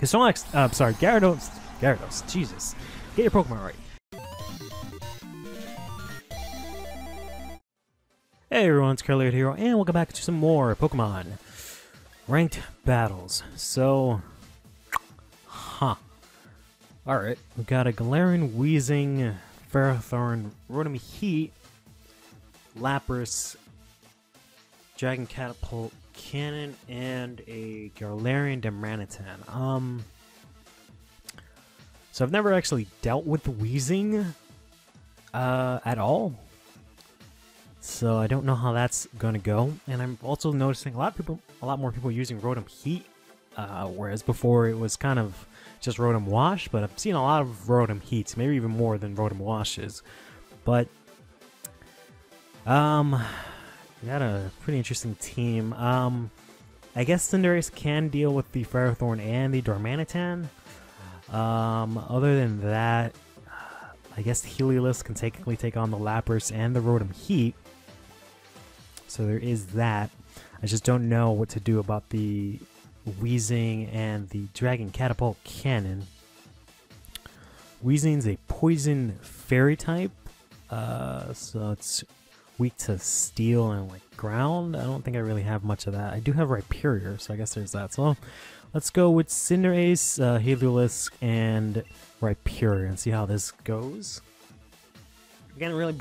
Sorry, Gyarados, Jesus. Get your Pokemon right. Hey everyone, it's CurlyHairedHero, and welcome back to some more Pokemon ranked battles. So, alright, we've got a Galarian, Weezing, Ferrothorn, Rotom Heat, Lapras, Dragon Catapult, Cannon, and a Galarian Darmanitan. So I've never actually dealt with Weezing at all. So I don't know how that's gonna go, and I'm also noticing a lot more people using Rotom Heat, whereas before it was kind of just Rotom Wash. But I've seen a lot of Rotom Heats, maybe even more than Rotom Washes. But we got a pretty interesting team. I guess Cinderace can deal with the Ferrothorn and the Darmanitan. Other than that, I guess Heliolisk can technically take on the Lapras and the Rotom Heat. So there is that. I just don't know what to do about the Weezing and the Dragon Catapult Cannon. Weezing's a poison fairy type, so it's weak to steel and like ground. I don't think I really have much of that. I do have Rhyperior, so I guess there's that. So let's go with Cinderace, Heliolisk, and Rhyperior and see how this goes. Again, really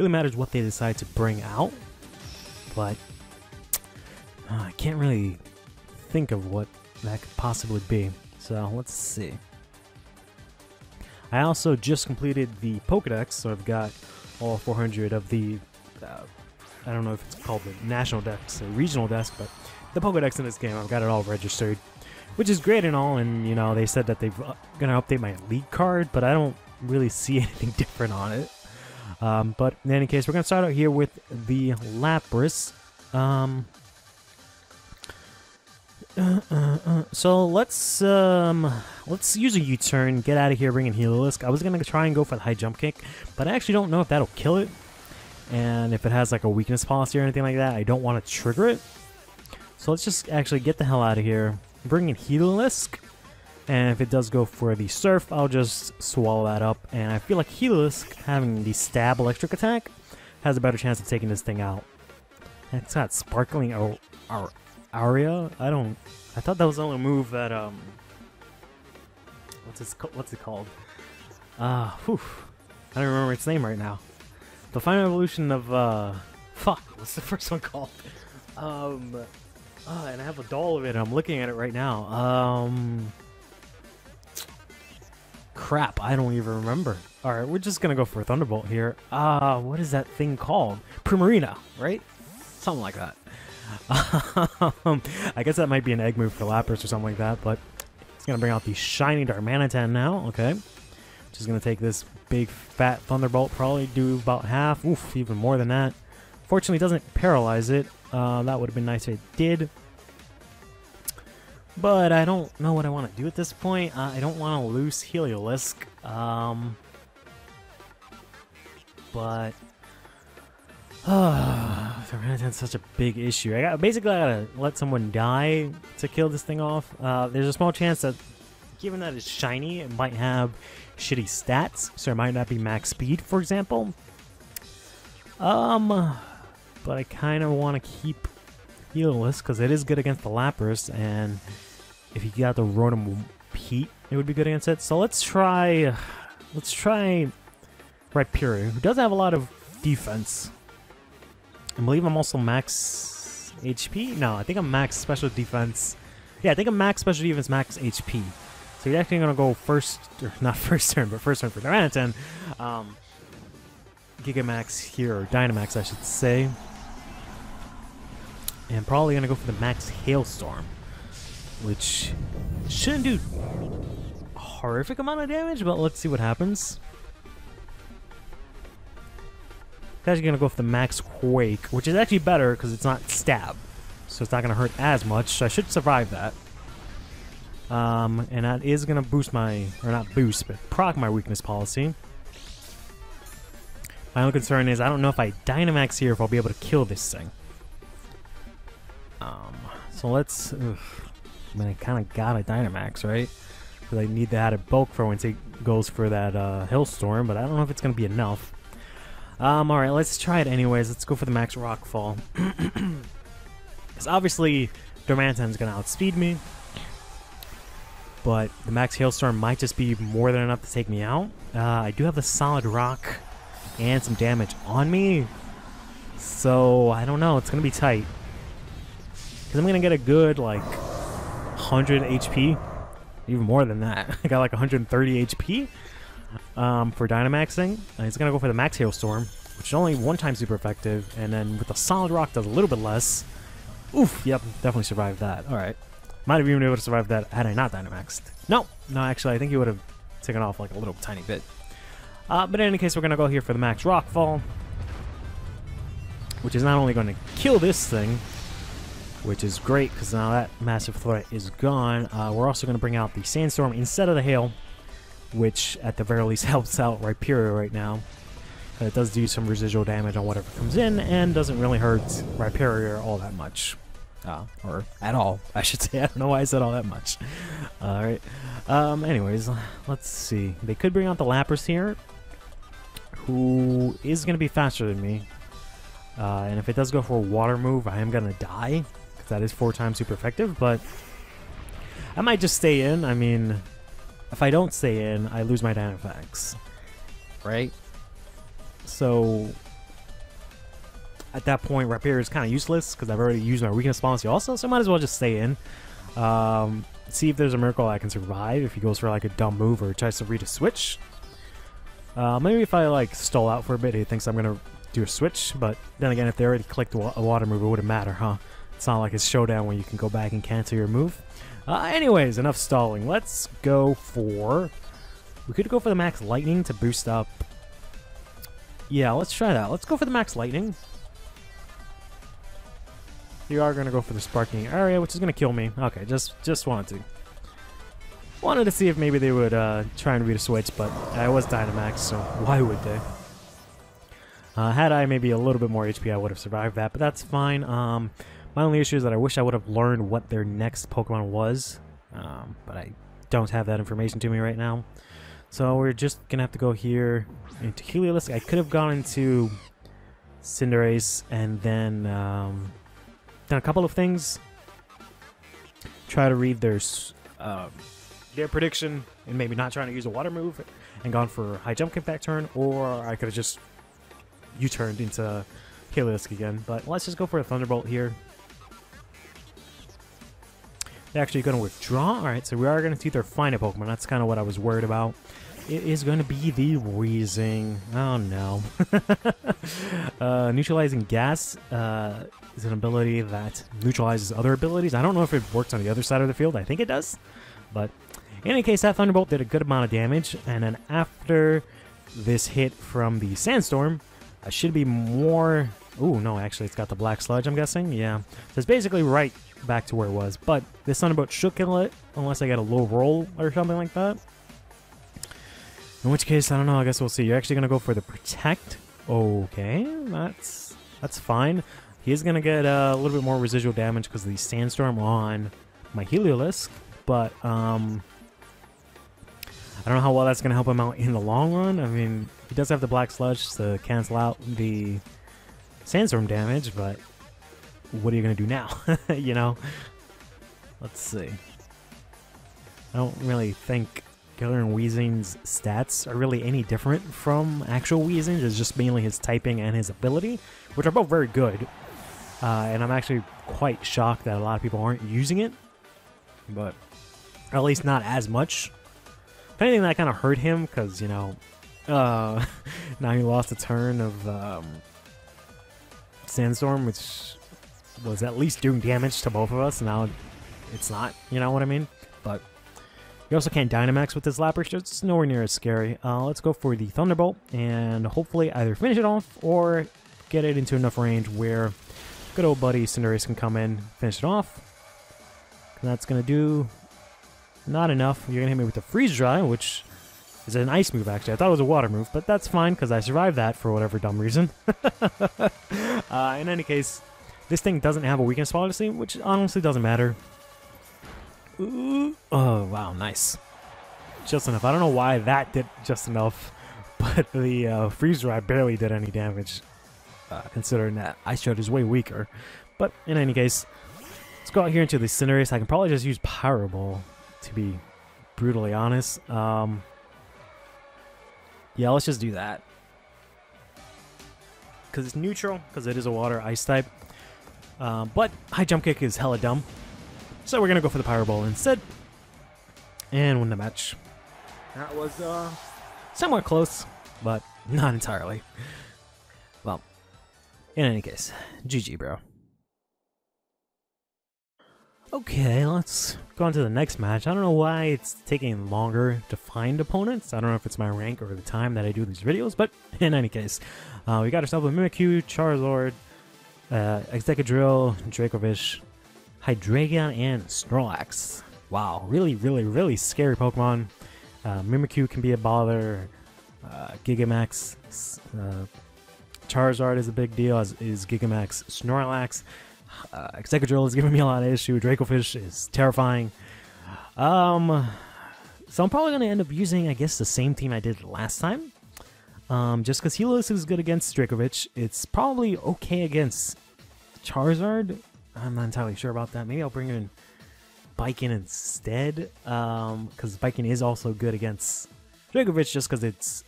matters what they decide to bring out, but I can't really think of what that could possibly be. So let's see. I also just completed the Pokedex, so I've got all 400 of the, I don't know if it's called the National Dex or Regional Dex, but the Pokedex in this game, I've got it all registered, which is great and all, and you know, they said that they're gonna update my Elite card, but I don't really see anything different on it. But in any case, we're gonna start out here with the Lapras. So let's use a U-turn, get out of here, bring in Heliolisk. I was gonna try and go for the high jump kick, but I actually don't know if that'll kill it, and if it has like a weakness policy or anything like that, I don't want to trigger it. So let's just actually get the hell out of here, bring in Heliolisk, and if it does go for the Surf, I'll just swallow that up. And I feel like Heliolisk, having the Stab Electric attack, has a better chance of taking this thing out. And it's got Sparkling Aria. I thought that was the only move that what's it called? I don't remember its name right now. The final evolution of what's the first one called? And I have a doll of it. I'm looking at it right now. Crap, I don't even remember. All right, we're just gonna go for a Thunderbolt here. What is that thing called? Primarina, right? Something like that. I guess that might be an egg move for Lapras or something like that, but it's gonna bring out the shiny Darmanitan now. Okay, just gonna take this big fat Thunderbolt, probably do about half. Oof, even more than that. Fortunately, it doesn't paralyze it. That would have been nice if it did. But I don't know what I want to do at this point. I don't want to lose Heliolisk. But Darmanitan's such a big issue. I gotta let someone die to kill this thing off. There's a small chance that, given that it's shiny, it might have shitty stats, so it might not be max speed, for example. But I kind of want to keep Heliolisk because it is good against the Lapras, and if you got the Rotom Heat, it would be good against it. So let's try Rhyperior, who does have a lot of defense. I believe I'm also max HP. No, I think I'm max special defense. Yeah, I think I'm max special defense, max HP. So you're actually gonna go first, or not first turn, but first turn for Darmanitan. Gigamax here, or Dynamax, I should say. And probably gonna go for the max Hailstorm, which shouldn't do a horrific amount of damage, but let's see what happens. Actually gonna go for the max Quake, which is actually better because it's not Stab, so it's not gonna hurt as much. So I should survive that. And that is gonna boost my, or not boost, but proc my weakness policy. My only concern is I don't know if I Dynamax here if I'll be able to kill this thing. So let's... Ugh, I mean, I kind of got a Dynamax, right? Because I need to add a bulk for when it goes for that Hailstorm, but I don't know if it's going to be enough. Alright, let's try it anyways. Let's go for the Max Rockfall. Because obviously, Darmanitan's going to outspeed me. But the Max Hailstorm might just be more than enough to take me out. I do have the Solid Rock and some damage on me. So, I don't know. It's going to be tight. Because I'm going to get a good, like, 100 HP. Even more than that. I got like 130 HP for Dynamaxing. He's going to go for the Max Hailstorm, which is only one time super effective. And then with the Solid Rock, does a little bit less. Oof, yep, definitely survived that. Alright. Might have even been able to survive that had I not Dynamaxed. No, actually, I think he would have taken off like a little tiny bit. But in any case, we're going to go here for the Max Rockfall, which is not only going to kill this thing, which is great because now that massive threat is gone. We're also going to bring out the Sandstorm instead of the Hail, which at the very least helps out Rhyperior right now. It does do some residual damage on whatever comes in and doesn't really hurt Rhyperior all that much. Or at all, I should say. I don't know why I said all that much. Alright. Anyways, let's see. They could bring out the Lapras here, who is going to be faster than me. And if it does go for a water move, I am going to die, because that is 4 times super effective, but I might just stay in. I mean, if I don't stay in, I lose my Dynamax, right? So at that point, Rhyperior is kind of useless, because I've already used my weakness policy also, so I might as well just stay in. See if there's a miracle I can survive if he goes for like a dumb move or tries to read a switch. Maybe if I like stall out for a bit, he thinks I'm going to do a switch, but then again, if they already clicked a water move, it wouldn't matter, huh? It's not like it's Showdown where you can go back and cancel your move. Anyways, enough stalling. Let's go for... We could go for the Max Lightning to boost up... Yeah, let's try that. Let's go for the Max Lightning. You are going to go for the Sparking Area, which is going to kill me. Okay, just wanted to. Wanted to see if maybe they would try and read a switch, but I was Dynamax, so why would they? Had I maybe a little bit more HP, I would have survived that, but that's fine. My only issue is that I wish I would have learned what their next Pokemon was, but I don't have that information to me right now. So we're just going to have to go here into Heliolisk. I could have gone into Cinderace and then done a couple of things. Try to read their prediction and maybe not trying to use a water move and gone for high jump kick back turn, or I could have just U-turned into Heliolisk again. But let's just go for a Thunderbolt here. They're actually going to withdraw. Alright, so we are going to see their final Pokemon. That's kind of what I was worried about. It is going to be the Weezing. Oh no. Neutralizing Gas is an ability that neutralizes other abilities. I don't know if it works on the other side of the field. I think it does. But in any case, that Thunderbolt did a good amount of damage. And then after this hit from the Sandstorm, I should be more... Ooh, no, actually, it's got the Black Sludge, I'm guessing. Yeah. So it's basically right back to where it was. But this Thunderbolt should kill it, unless I get a low roll or something like that. In which case, I don't know, I guess we'll see. You're actually going to go for the Protect. Okay, that's fine. He is going to get a little bit more residual damage because of the Sandstorm on my Heliolisk. But, I don't know how well that's going to help him out in the long run. I mean, he does have the Black Sludge to cancel out the Sandstorm damage, but what are you going to do now? You know? Let's see. I don't really think Killer and Weezing's stats are really any different from actual Weezing's. It's just mainly his typing and his ability, which are both very good. And I'm actually quite shocked that a lot of people aren't using it. But at least not as much. If anything, that kind of hurt him, because, you know, now he lost a turn of Sandstorm, which was at least doing damage to both of us. Now it's not, you know what I mean? But you also can't Dynamax with this Lapras, so it's nowhere near as scary. Let's go for the Thunderbolt, and hopefully either finish it off or get it into enough range where good old buddy Cinderace can come in, finish it off. And that's going to do not enough. You're going to hit me with the Freeze Dry, which is an ice move, actually. I thought it was a water move, but that's fine, because I survived that for whatever dumb reason. In any case, This thing doesn't have a weakness policy, which honestly doesn't matter. Ooh. Oh, wow, nice. Just enough. I don't know why that did just enough, but the freeze drive barely did any damage, considering that Ice Shard is way weaker. But in any case, let's go out here into the Cinderace. I can probably just use Pyro Ball, to be brutally honest. Yeah, let's just do that. Because it's neutral, because it is a water ice type. But high jump kick is hella dumb. So we're going to go for the Pyro Ball instead. And win the match. That was somewhat close, but not entirely. Well, in any case, GG, bro. Okay, let's go on to the next match. I don't know why it's taking longer to find opponents. I don't know if it's my rank or the time that I do these videos, but in any case, we got ourselves a Mimikyu, Charizard, Excadrill, Dracovish, Hydreigon, and Snorlax. Wow, really scary Pokemon. Mimikyu can be a bother. Gigamax, Charizard is a big deal, as is Gigamax Snorlax. Excadrill is giving me a lot of issue. Dracovish is terrifying. So I'm probably going to end up using, I guess, the same team I did last time. Just because Helios is good against Dracovish. It's probably okay against Charizard. I'm not entirely sure about that. Maybe I'll bring in Baiken instead, because Baiken is also good against Dracovish just because it's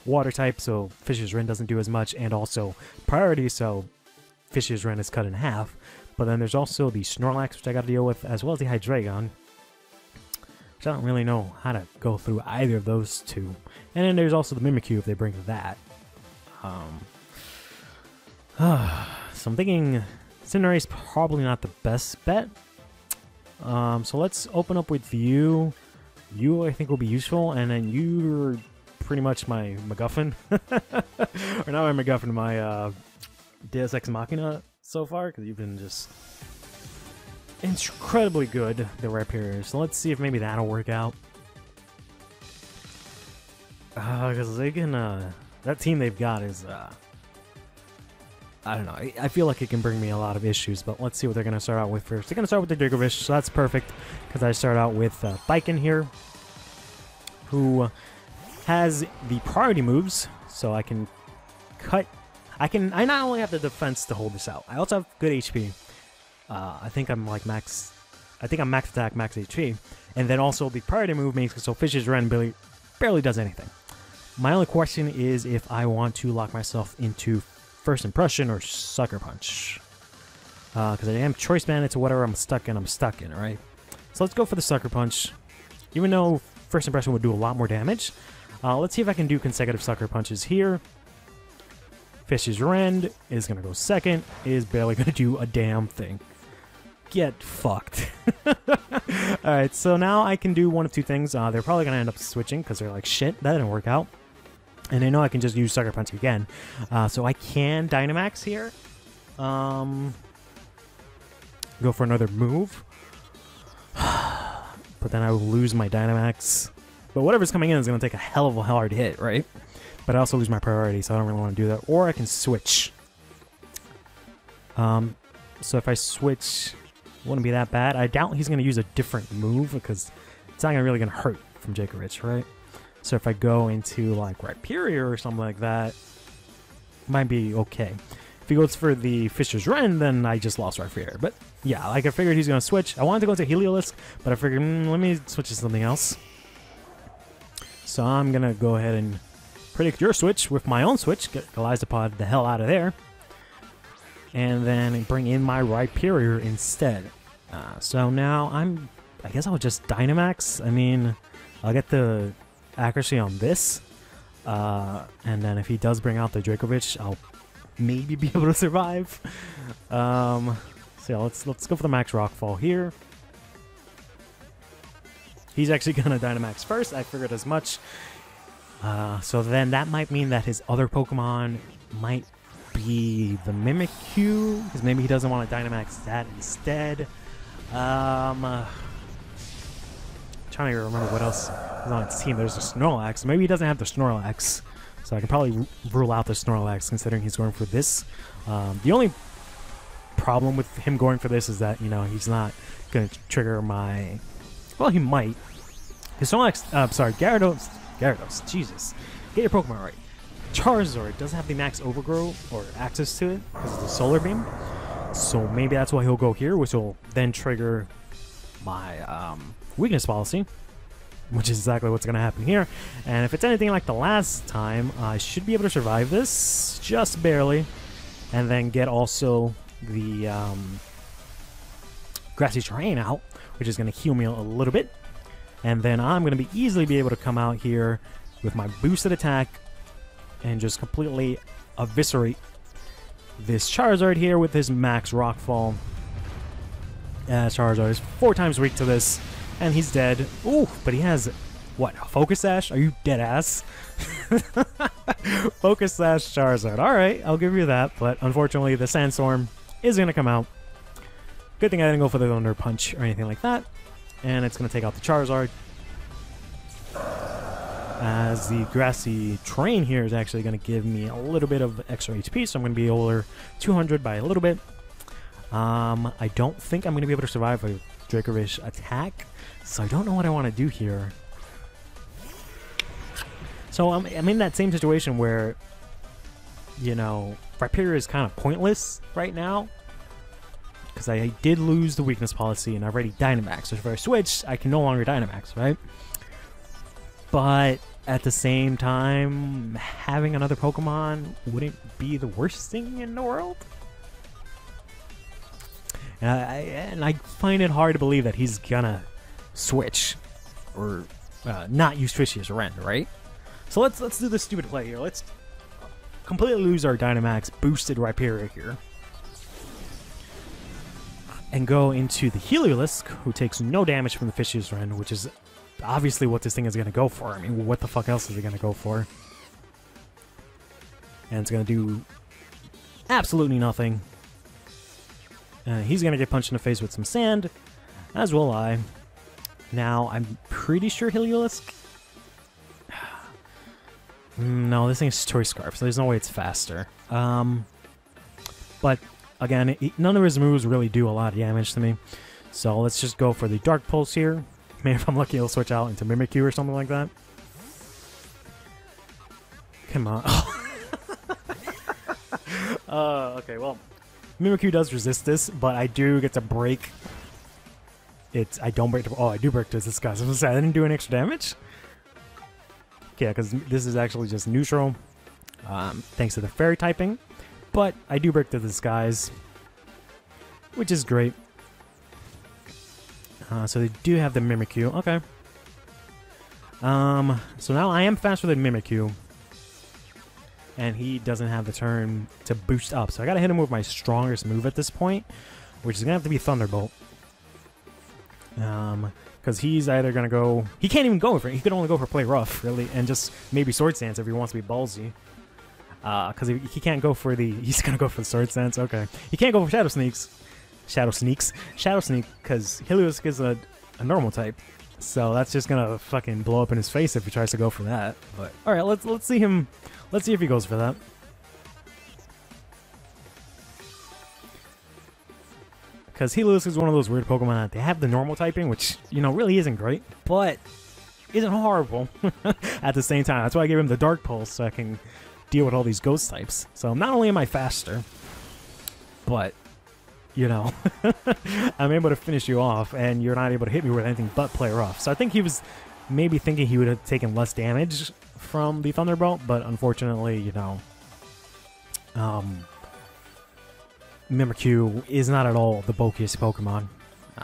water type, so Fish's Ren doesn't do as much, and also priority, so Fish's Ren is cut in half. But then there's also the Snorlax, which I got to deal with, as well as the Hydreigon, which I don't really know how to go through either of those two. And then there's also the Mimikyu if they bring that. So I'm thinking Cinderace probably not the best bet. So let's open up with you. You, I think, will be useful, and then you're pretty much my MacGuffin. Or not my MacGuffin, my Deus Ex Machina so far, because you've been just incredibly good the Rhyperior. So let's see if maybe that'll work out. Because they can, that team they've got is, I don't know. I feel like it can bring me a lot of issues, but let's see what they're going to start out with first. They're going to start with the Dracovish, so that's perfect, because I start out with Baiken here, who has the priority moves, so I can cut. I not only have the defense to hold this out, I also have good HP. I think I'm like max. I think I'm max attack, max HP, and then also the priority move makes it so Fish's Ren barely does anything. My only question is if I want to lock myself into First Impression or Sucker Punch. Because I am Choice Man, it's whatever I'm stuck in, right? So let's go for the Sucker Punch. Even though First Impression would do a lot more damage, let's see if I can do consecutive Sucker Punches here. Fish's Ren is going to go second, is barely going to do a damn thing. Get fucked. Alright, so now I can do one of two things. They're probably going to end up switching because they're like, shit, that didn't work out. And I know I can just use Sucker Punch again. So I can Dynamax here. Go for another move. But then I will lose my Dynamax. But whatever's coming in is going to take a hell of a hard hit, right? But I also lose my priority, so I don't really want to do that. Or I can switch. So if I switch, it wouldn't be that bad. I doubt he's going to use a different move because it's not really going to hurt from Dracovish, right? So if I go into like Rhyperior or something like that, might be okay. If he goes for the Fish's Ren, then I just lost Rhyperior. But yeah, like I figured he's going to switch. I wanted to go to Heliolisk, but I figured, let me switch to something else. So I'm going to go ahead and predict your switch with my own switch. Get Elizapod the hell out of there. And then bring in my Rhyperior instead. So now I guess I'll just Dynamax. I mean, I'll get the accuracy on this, and then if he does bring out the Dracovish, I'll maybe be able to survive. So yeah, let's go for the Max Rockfall here. He's actually gonna Dynamax first. I figured as much. So then that might mean that his other Pokemon might be the Mimikyu, because maybe he doesn't want to Dynamax that instead. Trying to remember what else is on his team. There's a Snorlax. Maybe he doesn't have the Snorlax, so I can probably rule out the Snorlax considering he's going for this. The only problem with him going for this is that, you know, he's not going to trigger my... Well, he might. His Gyarados, Jesus. Get your Pokemon right. Charizard doesn't have the max overgrow or access to it because of the Solar Beam. So maybe that's why he'll go here, which will then trigger my weakness policy, which is exactly what's going to happen here. And if it's anything like the last time, I should be able to survive this, just barely, and then get also the Grassy Terrain out, which is going to heal me a little bit. And then I'm going to easily be able to come out here with my boosted attack and just completely eviscerate this Charizard here with his max Rockfall. Charizard is 4 times weak to this, and he's dead. Ooh, but he has, what, a Focus Sash? Are you dead ass? Focus Sash Charizard. Alright, I'll give you that, but unfortunately the Sandstorm is going to come out. Good thing I didn't go for the Thunder Punch or anything like that. And it's going to take out the Charizard. As the Grassy Terrain here is actually going to give me a little bit of extra HP, so I'm going to be over 200 by a little bit. I don't think I'm going to be able to survive a Dracovish attack, so I don't know what I want to do here. So I'm in that same situation where, you know, Rhyperior is kind of pointless right now, because I did lose the weakness policy and I've already Dynamax. So if I switch, I can no longer Dynamax, right? But at the same time, having another Pokemon wouldn't be the worst thing in the world. And I find it hard to believe that he's gonna switch or not use Fishy as Ren, right? So let's do this stupid play here. Let's completely lose our Dynamax boosted Rhyperior here. And go into the Heliolisk, who takes no damage from the Fishious Ren, which is obviously what this thing is going to go for. I mean, what the fuck else is it going to go for? And it's going to do absolutely nothing. He's going to get punched in the face with some sand, as will I. Now, I'm pretty sure Heliolisk... No, this thing is Toy Scarf, so there's no way it's faster. But... Again, none of his moves really do a lot of damage to me. So let's just go for the Dark Pulse here. Maybe if I'm lucky, it'll switch out into Mimikyu or something like that. Come on. Okay, well, Mimikyu does resist this, but I do get to break it. I don't break the... Oh, I do break this disguise. I was gonna say, I didn't do any extra damage? Yeah, because this is actually just neutral. Thanks to the Fairy typing. But I do break the disguise, which is great. So they do have the Mimikyu. Okay. So now I am faster than Mimikyu. And he doesn't have the turn to boost up. So I gotta hit him with my strongest move at this point, which is gonna have to be Thunderbolt. Because he's either gonna go... He can't even go for it. He could only go for Play Rough, really, and just maybe Sword Stance if he wants to be ballsy. Because he can't go for the... He's going to go for the Sword Stance, okay. He can't go for Shadow Sneak, because Heliolisk is a normal type. So that's just going to fucking blow up in his face if he tries to go for that. But alright, let's see him... Let's see if he goes for that. Because Heliolisk is one of those weird Pokemon that they have the normal typing, which, you know, really isn't great, but isn't horrible at the same time. That's why I gave him the Dark Pulse, so I can... deal with all these ghost types. So not only am I faster, but, you know, I'm able to finish you off, and you're not able to hit me with anything but Play Rough. So I think he was maybe thinking he would have taken less damage from the Thunderbolt, but unfortunately, you know, Mimikyu is not at all the bulkiest Pokemon.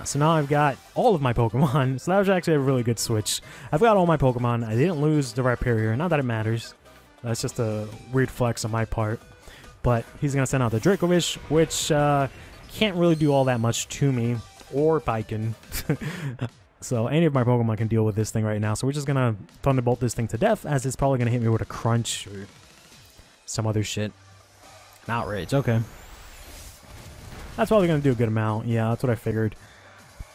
So now I've got all of my Pokemon, so that was actually a really good switch. I've got all my Pokemon. I didn't lose the Rhyperior, not that it matters. That's just a weird flex on my part. But he's going to send out the Dracovish, which can't really do all that much to me, or Baiken. So any of my Pokemon can deal with this thing right now. So we're just going to Thunderbolt this thing to death, as it's probably going to hit me with a Crunch or some other shit. An Outrage, okay. That's probably going to do a good amount. Yeah, that's what I figured.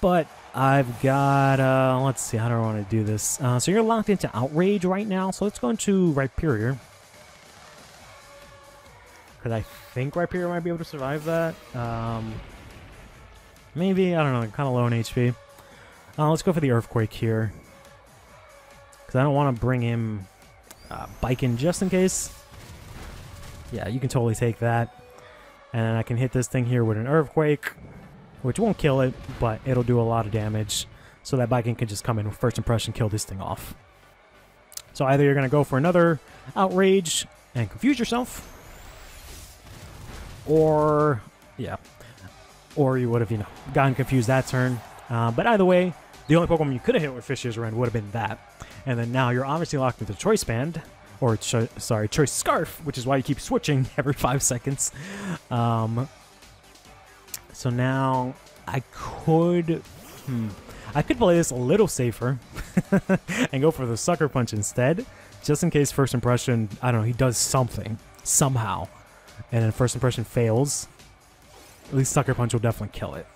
But I've got, let's see, how do I want to do this? So you're locked into Outrage right now, so let's go into Rhyperior. Because I think Rhyperior might be able to survive that. Maybe, I don't know, kind of low on HP. Let's go for the Earthquake here. Because I don't want to bring him Bikin just in case. Yeah, you can totally take that. And I can hit this thing here with an Earthquake, which won't kill it, but it'll do a lot of damage. So that Bikin can just come in with First Impression, kill this thing off. So either you're going to go for another Outrage and confuse yourself, or, yeah, or you would have, you know, gotten confused that turn. But either way, the only Pokemon you could have hit with Fish's Rend would have been that. And then now you're obviously locked into Choice Band, or sorry, Choice Scarf, which is why you keep switching every 5 seconds. So now I could play this a little safer and go for the Sucker Punch instead, just in case First Impression, I don't know, he does something, somehow, and then First Impression fails. At least Sucker Punch will definitely kill it,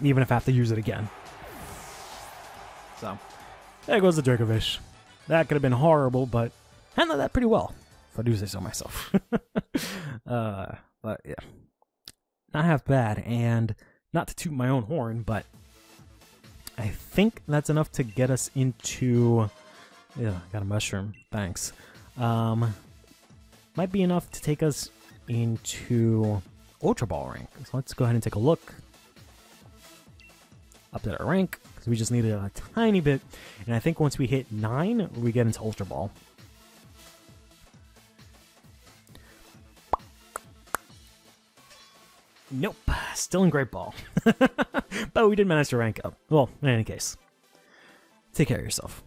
even if I have to use it again. So, there goes the Dracovish. That could have been horrible, but handled that pretty well, if I do say so myself. But yeah, not half bad, and not to toot my own horn, but I think that's enough to get us into... Yeah, got a mushroom. Thanks. Might be enough to take us into Ultra Ball rank. So let's go ahead and take a look. Update our rank, because we just needed a tiny bit. And I think once we hit 9, we get into Ultra Ball. Nope, still in Great Ball. But we did manage to rank up. Well, in any case, take care of yourself.